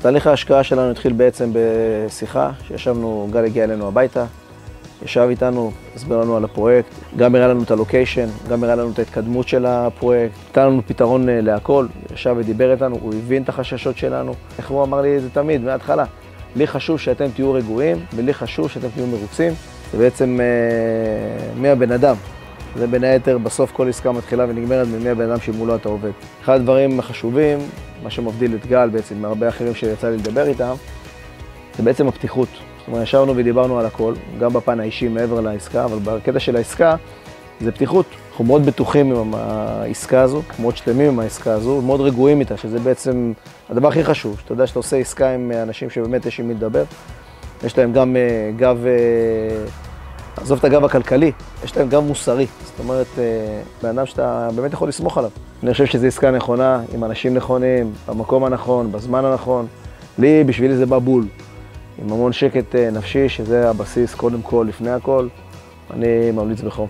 תהליך ההשקעה שלנו התחיל בעצם בשיחה, שישבנו, גל הגיע אלינו הביתה, ישב איתנו, הסביר לנו על הפרויקט, גם הראה לנו את הלוקיישן, גם הראה לנו את ההתקדמות של הפרויקט, נתן לנו פתרון להכל, ישב ודיבר איתנו, הוא הבין את החששות שלנו. איך הוא אמר לי את זה תמיד, מההתחלה? לי חשוב שאתם תהיו רגועים, ולי חשוב שאתם תהיו מרוצים. זה בעצם מי הבן אדם. זה בין היתר, בסוף כל עסקה מתחילה ונגמרת ממי הבן אדם שמולו אתה עובד. אחד הדברים החשובים, מה שמבדיל את גל בעצם מהרבה אחרים שיצא לי לדבר איתם, זה בעצם הפתיחות. זאת אומרת, ישבנו ודיברנו על הכל, גם בפן האישי מעבר לעסקה, אבל בקטע של העסקה זה פתיחות. אנחנו מאוד בטוחים עם העסקה הזו, מאוד שלמים עם העסקה הזו, מאוד רגועים איתה, שזה בעצם הדבר הכי חשוב. שאתה יודע שאתה עושה עסקה עם אנשים שבאמת יש עם מי לדבר, יש להם גם גב, עזוב את הגב הכלכלי, יש להם גב מוסרי. זאת אומרת, בן אדם שאתה באמת יכול לסמוך עליו. אני חושב שזו עסקה נכונה, עם אנשים נכונים, במקום הנכון, בזמן הנכון. בשבילי זה בא בול. עם המון שקט נפשי, שזה הבסיס קודם כל, לפני הכל, אני ממליץ בחום.